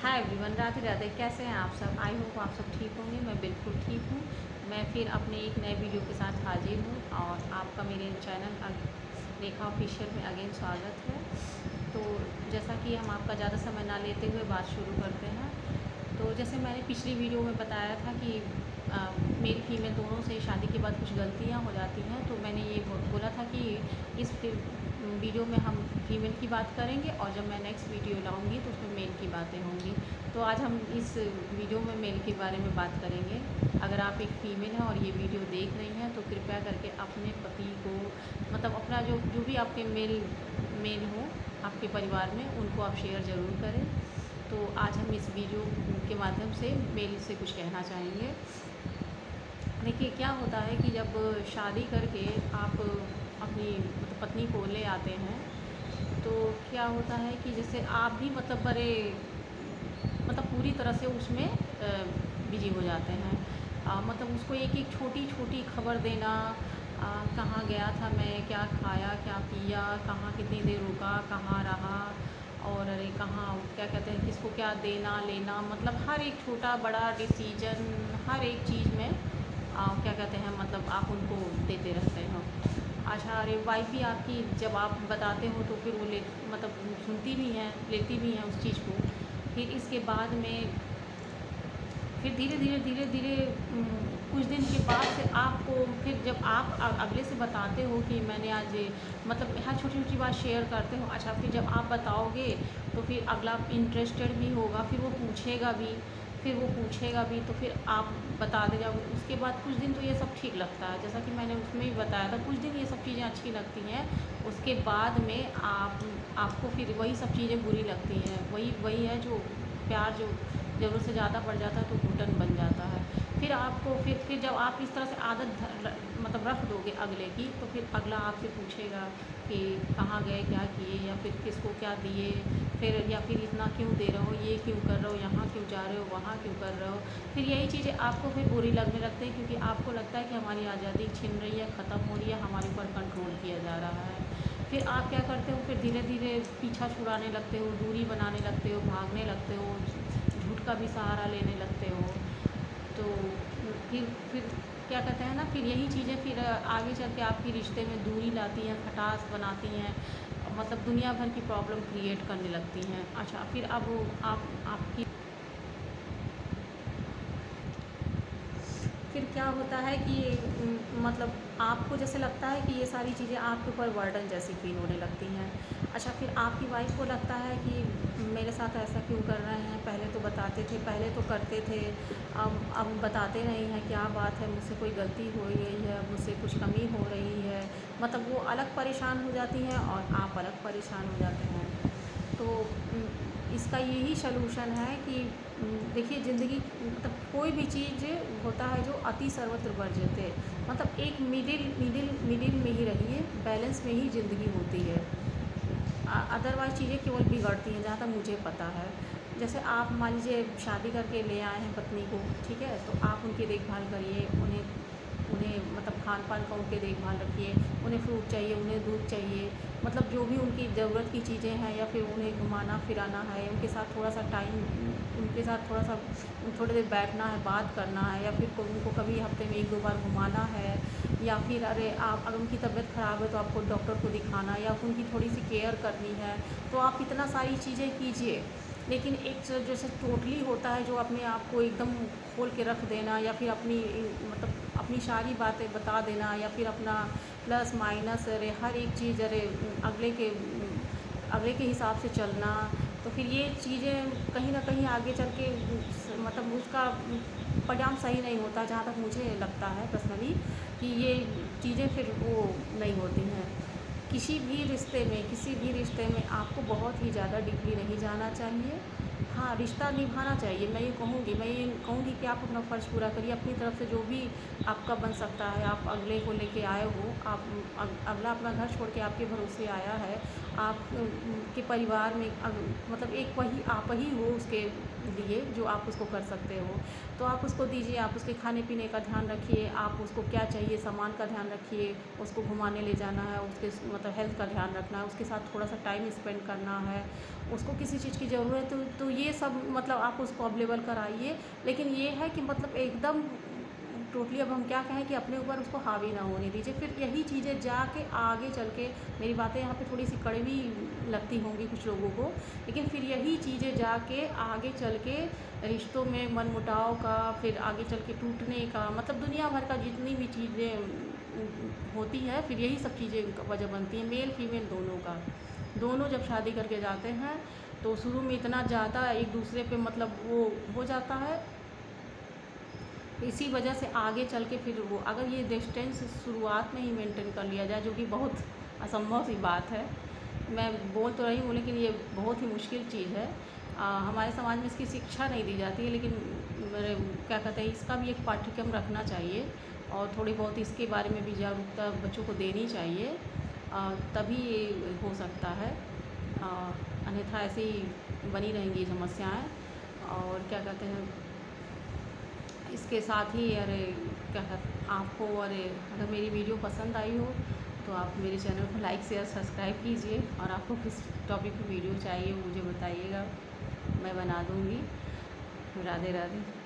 Hi everyone, Radhe Radhe. कैसे हैं आप सब? आई होप आप सब ठीक होंगे। मैं बिल्कुल ठीक हूँ। मैं फिर अपने एक नए वीडियो के साथ हाजिर हूँ और आपका मेरे चैनल रेखा ऑफिशियल में अगेन स्वागत है। तो जैसा कि हम आपका ज़्यादा समय ना लेते हुए बात शुरू करते हैं। तो जैसे मैंने पिछली वीडियो में बताया था कि मेल फीमेल दोनों से शादी के बाद कुछ गलतियाँ हो जाती हैं, तो मैंने ये बोला था कि इस वीडियो में हम फीमेल की बात करेंगे और जब मैं नेक्स्ट वीडियो लाऊंगी तो उसमें मेल की बातें होंगी। तो आज हम इस वीडियो में मेल के बारे में बात करेंगे। अगर आप एक फ़ीमेल हैं और ये वीडियो देख रही हैं तो कृपया करके अपने पति को, मतलब अपना जो जो भी आपके मेल हो आपके परिवार में, उनको आप शेयर ज़रूर करें। तो आज हम इस वीडियो के माध्यम से मेल से कुछ कहना चाहेंगे। देखिए, क्या होता है कि जब शादी करके आप अपनी मतलब पत्नी को ले आते हैं, तो क्या होता है कि जैसे आप भी मतलब बड़े मतलब पूरी तरह से उसमें बिजी हो जाते हैं। मतलब उसको एक एक छोटी छोटी खबर देना, कहाँ गया था मैं, क्या खाया क्या पिया, कहाँ कितनी देर रुका, कहाँ रहा, और अरे कहाँ क्या कहते हैं किसको क्या देना लेना, मतलब हर एक छोटा बड़ा डिसीजन, हर एक चीज़ में क्या कहते हैं मतलब आप उनको देते रहते हो। अच्छा, अरे वाइफ भी आपकी जब आप बताते हो तो फिर वो ले मतलब सुनती भी हैं, लेती भी हैं उस चीज़ को। फिर इसके बाद में फिर धीरे धीरे कुछ दिन के बाद से आपको, फिर जब आप अगले से बताते हो कि मैंने आज मतलब हर छोटी छोटी बात शेयर करते हो। अच्छा, फिर जब आप बताओगे तो फिर अगला इंटरेस्टेड भी होगा, फिर वो पूछेगा भी, तो फिर आप बता दे जाओगे। उसके बाद कुछ दिन तो ये सब ठीक लगता है, जैसा कि मैंने उसमें भी बताया था, कुछ दिन ये सब चीज़ें अच्छी लगती हैं। उसके बाद में आपको फिर वही सब चीज़ें बुरी लगती हैं। वही वही है जो प्यार जो ज़रूरत से ज़्यादा बढ़ जाता है तो घुटन बन जाता है। फिर आपको फिर जब आप इस तरह से आदत मतलब रख दोगे अगले की, तो फिर अगला आपसे पूछेगा कि कहाँ गए, क्या किए, या फिर किसको क्या दिए, फिर या फिर इतना क्यों दे रहे हो, ये क्यों कर रहे हो, यहाँ क्यों जा रहे हो, वहाँ क्यों कर रहे हो। फिर यही चीज़ें आपको फिर बुरी लगने लगती हैं, क्योंकि आपको लगता है कि हमारी आज़ादी छिन रही है, ख़त्म हो रही है, हमारे ऊपर कंट्रोल किया जा रहा है। फिर आप क्या करते हो, फिर धीरे धीरे पीछा छुड़ाने लगते हो, दूरी बनाने लगते हो, भागने लगते हो, झूठ का भी सहारा लेने लगते हो। तो फिर क्या कहते हैं ना, फिर यही चीज़ें फिर आगे चल के आपकी रिश्ते में दूरी लाती हैं, खटास बनाती हैं, मतलब दुनिया भर की प्रॉब्लम क्रिएट करने लगती हैं। अच्छा, फिर अब आपकी फिर क्या होता है कि मतलब आपको जैसे लगता है कि ये सारी चीज़ें आपके ऊपर बर्डन जैसी फ़ील होने लगती हैं। अच्छा, फिर आपकी वाइफ़ को लगता है कि मेरे साथ ऐसा क्यों कर रहे हैं, पहले तो बताते थे, पहले तो करते थे, अब बताते नहीं हैं, क्या बात है, मुझसे कोई गलती हो गई है, मुझसे कुछ कमी हो रही है। मतलब वो अलग परेशान हो जाती हैं और आप अलग परेशान हो जाते हैं। तो इसका यही सलूशन है कि देखिए, ज़िंदगी मतलब कोई भी चीज़ होता है जो अति सर्वत्र वर्ज्यते, मतलब एक मिडिल में ही रहिए, बैलेंस में ही ज़िंदगी होती है। अदरवाइज़ चीज़ें केवल बिगड़ती हैं, जहाँ तक मुझे पता है। जैसे आप मान लीजिए शादी करके ले आए हैं पत्नी को, ठीक है, तो आप उनकी देखभाल करिए, उन्हें उन्हें मतलब खान-पान का उनके देखभाल रखिए, उन्हें फ्रूट चाहिए, उन्हें दूध चाहिए, मतलब जो भी उनकी ज़रूरत की चीज़ें हैं, या फिर उन्हें घुमाना-फिराना है, उनके साथ थोड़ा-सा टाइम, उनके साथ थोड़ा-सा थोड़ी देर बैठना है, बात करना है, या फिर उनको कभी हफ़्ते में 1-2 बार घुमाना है, या फिर अरे आप अगर उनकी तबीयत ख़राब है तो आपको डॉक्टर को दिखाना, या उनकी थोड़ी-सी केयर करनी है, तो आप इतना सारी चीज़ें कीजिए। लेकिन एक जैसे टोटली होता है जो अपने आप को एकदम खोल के रख देना, या फिर अपनी मतलब अपनी सारी बातें बता देना, या फिर अपना प्लस माइनस, अरे हर एक चीज़, अरे अगले के हिसाब से चलना, तो फिर ये चीज़ें कहीं न कहीं आगे चल के मतलब उसका परिणाम सही नहीं होता, जहाँ तक मुझे लगता है पर्सनली, कि ये चीज़ें फिर वो नहीं होती हैं। किसी भी रिश्ते में आपको बहुत ही ज़्यादा डीपली नहीं जाना चाहिए। हाँ, रिश्ता निभाना चाहिए, मैं ये कहूँगी कि आप अपना फ़र्ज़ पूरा करिए, अपनी तरफ से जो भी आपका बन सकता है। आप अगले को लेके आए हो, अगला अपना घर छोड़ के आपके भरोसे आया है, आप के परिवार में मतलब एक वही आप ही हो उसके लिए जो आप उसको कर सकते हो। तो आप उसको दीजिए, आप उसके खाने-पीने का ध्यान रखिए, आप उसको क्या चाहिए सामान का ध्यान रखिए, उसको घुमाने ले जाना है, उसके मतलब हेल्थ का ध्यान रखना है, उसके साथ थोड़ा-सा टाइम स्पेंड करना है, उसको किसी चीज़ की ज़रूरत है तो तो ये सब मतलब आप उसको अवेलेबल कराइए। लेकिन ये है कि मतलब एकदम टोटली अब हम क्या कहें कि अपने ऊपर उसको हावी ना होने दीजिए। फिर यही चीज़ें जाके आगे चल के, मेरी बातें यहाँ पे थोड़ी-सी कड़वी लगती होंगी कुछ लोगों को, लेकिन फिर यही चीज़ें जाके आगे चल के रिश्तों में मनमुटाव का, फिर आगे चल के टूटने का, मतलब दुनिया भर का जितनी भी चीज़ें होती हैं, फिर यही सब चीज़ें का वजह बनती हैं, मेल फीमेल दोनों का। दोनों जब शादी करके जाते हैं तो शुरू में इतना ज़्यादा एक दूसरे पे मतलब वो हो जाता है, इसी वजह से आगे चल के फिर वो अगर ये डिस्टेंस शुरुआत में ही मेंटेन कर लिया जाए, जो कि बहुत असंभव सी बात है, मैं बोल तो रही हूँ लेकिन ये बहुत ही मुश्किल चीज़ है। हमारे समाज में इसकी शिक्षा नहीं दी जाती है, लेकिन मेरे क्या कहते हैं, इसका भी एक पाठ्यक्रम रखना चाहिए और थोड़ी बहुत इसके बारे में भी जागरूकता बच्चों को देनी चाहिए, तभी ये हो सकता है। अन्यथा ऐसे ही बनी रहेंगी समस्याएं। और क्या कहते हैं, इसके साथ ही अरे क्या कहते आपको, अरे अगर मेरी वीडियो पसंद आई हो तो आप मेरे चैनल को लाइक शेयर सब्सक्राइब कीजिए, और आपको किस टॉपिक पे वीडियो चाहिए मुझे बताइएगा, मैं बना दूँगी। राधे राधे।